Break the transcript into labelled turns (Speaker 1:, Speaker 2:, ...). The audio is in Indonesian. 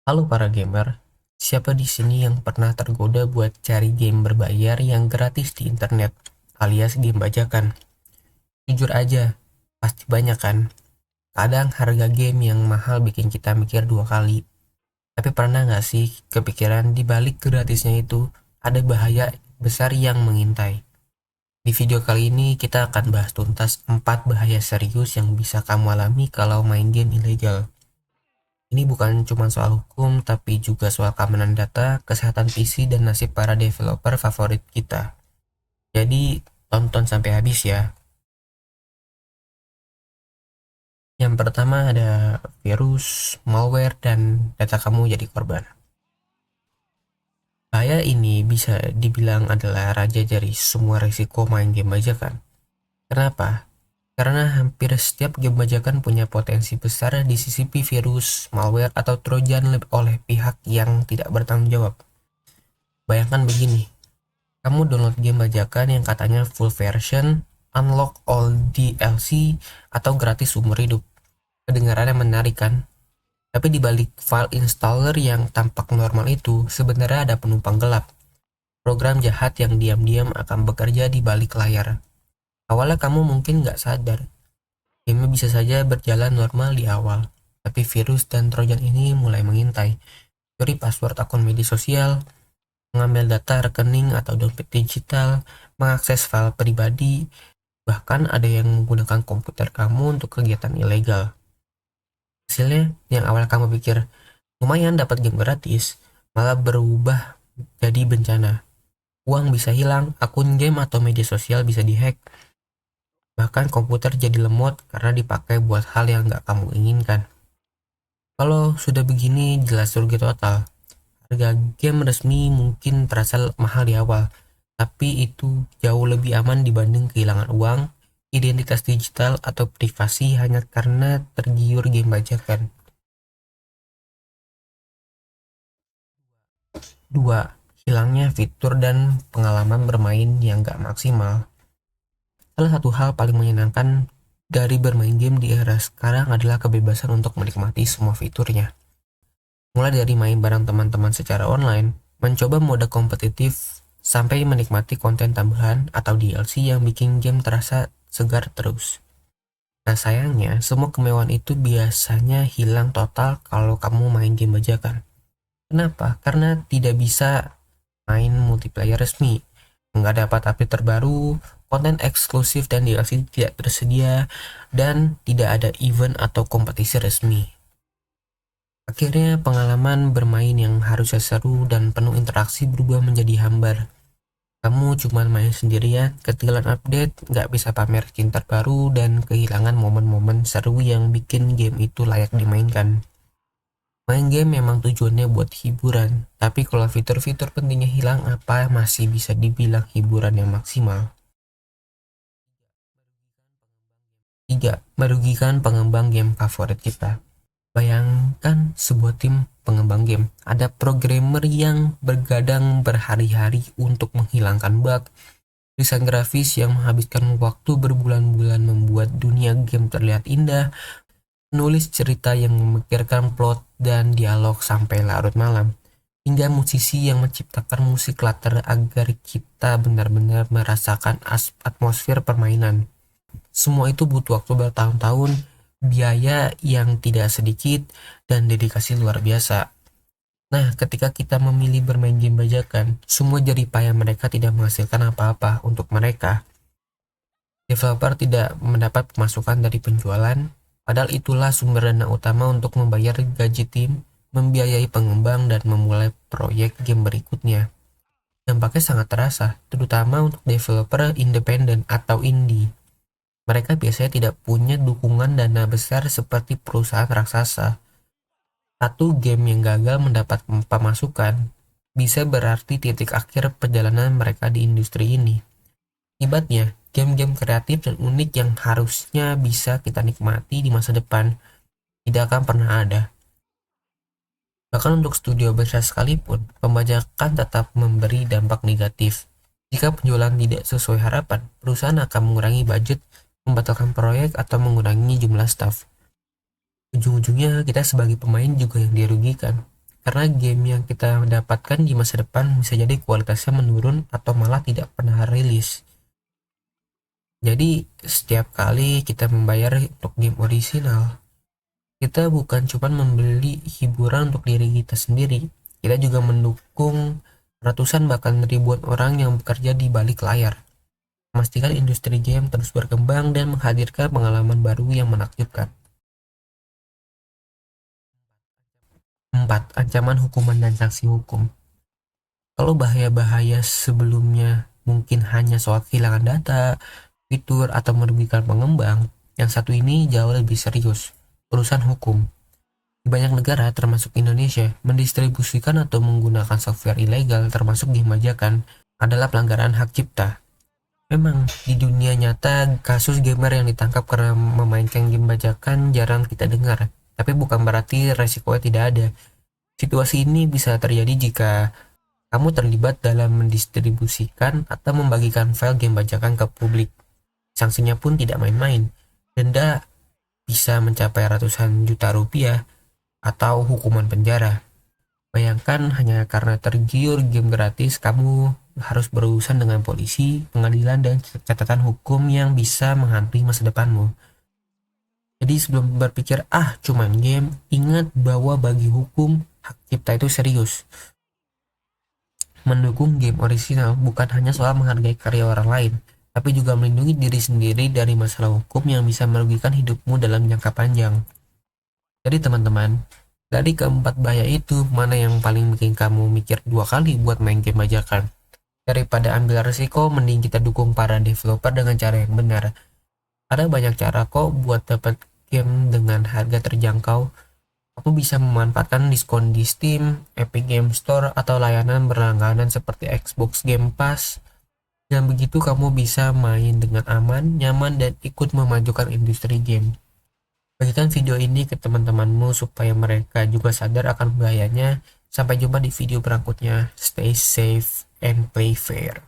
Speaker 1: Halo para gamer, siapa di sini yang pernah tergoda buat cari game berbayar yang gratis di internet, alias game bajakan? Jujur aja, pasti banyak kan? Kadang harga game yang mahal bikin kita mikir dua kali. Tapi pernah nggak sih kepikiran di balik gratisnya itu ada bahaya besar yang mengintai? Di video kali ini kita akan bahas tuntas 4 bahaya serius yang bisa kamu alami kalau main game ilegal. Ini bukan cuma soal hukum, tapi juga soal keamanan data, kesehatan PC, dan nasib para developer favorit kita. Jadi, tonton sampai habis ya. Yang pertama ada virus, malware, dan data kamu jadi korban. Bahaya ini bisa dibilang adalah raja dari semua risiko main game bajakan. Kenapa? Karena hampir setiap game bajakan punya potensi besar disisipi virus, malware, atau trojan oleh pihak yang tidak bertanggung jawab. Bayangkan begini, kamu download game bajakan yang katanya full version, unlock all DLC, atau gratis seumur hidup. Kedengarannya menarik kan? Tapi di balik file installer yang tampak normal itu, sebenarnya ada penumpang gelap. Program jahat yang diam-diam akan bekerja di balik layar. Awalnya kamu mungkin nggak sadar, game bisa saja berjalan normal di awal. Tapi virus dan trojan ini mulai mengintai. Curi password akun media sosial, mengambil data rekening atau dompet digital, mengakses file pribadi, bahkan ada yang menggunakan komputer kamu untuk kegiatan ilegal. Hasilnya, yang awal kamu pikir, lumayan dapat game gratis, malah berubah jadi bencana. Uang bisa hilang, akun game atau media sosial bisa dihack, bahkan komputer jadi lemot karena dipakai buat hal yang nggak kamu inginkan. Kalau sudah begini, jelas rugi total. Harga game resmi mungkin terasa mahal di awal, tapi itu jauh lebih aman dibanding kehilangan uang, identitas digital, atau privasi hanya karena tergiur game bajakan. 2. Hilangnya fitur dan pengalaman bermain yang gak maksimal. Salah satu hal paling menyenangkan dari bermain game di era sekarang adalah kebebasan untuk menikmati semua fiturnya. Mulai dari main bareng teman-teman secara online, mencoba mode kompetitif, sampai menikmati konten tambahan atau DLC yang bikin game terasa segar terus. Nah sayangnya, semua kemewahan itu biasanya hilang total kalau kamu main game bajakan. Kenapa? Karena tidak bisa main multiplayer resmi, nggak dapat update terbaru, konten eksklusif dan DLC tidak tersedia, dan tidak ada event atau kompetisi resmi. Akhirnya pengalaman bermain yang harusnya seru dan penuh interaksi berubah menjadi hambar. Kamu cuma main sendirian, ketinggalan update, nggak bisa pamer skin terbaru, dan kehilangan momen-momen seru yang bikin game itu layak dimainkan. Main game memang tujuannya buat hiburan, tapi kalau fitur-fitur pentingnya hilang, apa masih bisa dibilang hiburan yang maksimal? 3. Merugikan pengembang game favorit kita. Bayangkan sebuah tim pengembang game. Ada programmer yang bergadang berhari-hari untuk menghilangkan bug, desain grafis yang menghabiskan waktu berbulan-bulan membuat dunia game terlihat indah, nulis cerita yang memikirkan plot dan dialog sampai larut malam, hingga musisi yang menciptakan musik latar agar kita benar-benar merasakan atmosfer permainan. Semua itu butuh waktu bertahun-tahun, biaya yang tidak sedikit, dan dedikasi luar biasa. Nah, ketika kita memilih bermain game bajakan, semua jerih payah mereka tidak menghasilkan apa-apa untuk mereka. Developer tidak mendapat pemasukan dari penjualan, padahal itulah sumber dana utama untuk membayar gaji tim, membiayai pengembang, dan memulai proyek game berikutnya. Dampaknya sangat terasa, terutama untuk developer independen atau indie. Mereka biasanya tidak punya dukungan dana besar seperti perusahaan raksasa. Satu game yang gagal mendapat pemasukan bisa berarti titik akhir perjalanan mereka di industri ini. Akibatnya, game-game kreatif dan unik yang harusnya bisa kita nikmati di masa depan tidak akan pernah ada. Bahkan untuk studio besar sekalipun, pembajakan tetap memberi dampak negatif. Jika penjualan tidak sesuai harapan, perusahaan akan mengurangi budget, membatalkan proyek, atau mengurangi jumlah staf. Ujung-ujungnya kita sebagai pemain juga yang dirugikan, karena game yang kita dapatkan di masa depan bisa jadi kualitasnya menurun atau malah tidak pernah rilis. Jadi setiap kali kita membayar untuk game original, kita bukan cuma membeli hiburan untuk diri kita sendiri, kita juga mendukung ratusan bahkan ribuan orang yang bekerja di balik layar, memastikan industri game terus berkembang dan menghadirkan pengalaman baru yang menakjubkan. 4. Ancaman hukuman dan sanksi hukum. Kalau bahaya-bahaya sebelumnya mungkin hanya soal kehilangan data, fitur, atau merugikan pengembang, yang satu ini jauh lebih serius, urusan hukum. Di banyak negara, termasuk Indonesia, mendistribusikan atau menggunakan software ilegal termasuk game bajakan adalah pelanggaran hak cipta. Memang, di dunia nyata, kasus gamer yang ditangkap karena memainkan game bajakan jarang kita dengar, tapi bukan berarti resikonya tidak ada. Situasi ini bisa terjadi jika kamu terlibat dalam mendistribusikan atau membagikan file game bajakan ke publik. Sanksinya pun tidak main-main. Denda bisa mencapai ratusan juta rupiah atau hukuman penjara. Bayangkan hanya karena tergiur game gratis, kamu harus berurusan dengan polisi, pengadilan, dan catatan hukum yang bisa menghantui masa depanmu. Jadi sebelum berpikir, cuman game, ingat bahwa bagi hukum, hak cipta itu serius. Mendukung game original bukan hanya soal menghargai karya orang lain, tapi juga melindungi diri sendiri dari masalah hukum yang bisa merugikan hidupmu dalam jangka panjang. Jadi teman-teman, dari keempat bahaya itu, mana yang paling bikin kamu mikir 2 kali buat main game bajakan? Daripada ambil resiko, mending kita dukung para developer dengan cara yang benar. Ada banyak cara kok buat dapat game dengan harga terjangkau. Aku bisa memanfaatkan diskon di Steam, Epic Game Store, atau layanan berlangganan seperti Xbox Game Pass. Dan begitu kamu bisa main dengan aman, nyaman, dan ikut memajukan industri game. Bagikan video ini ke teman-temanmu supaya mereka juga sadar akan bahayanya. Sampai jumpa di video berikutnya. Stay safe and play fair.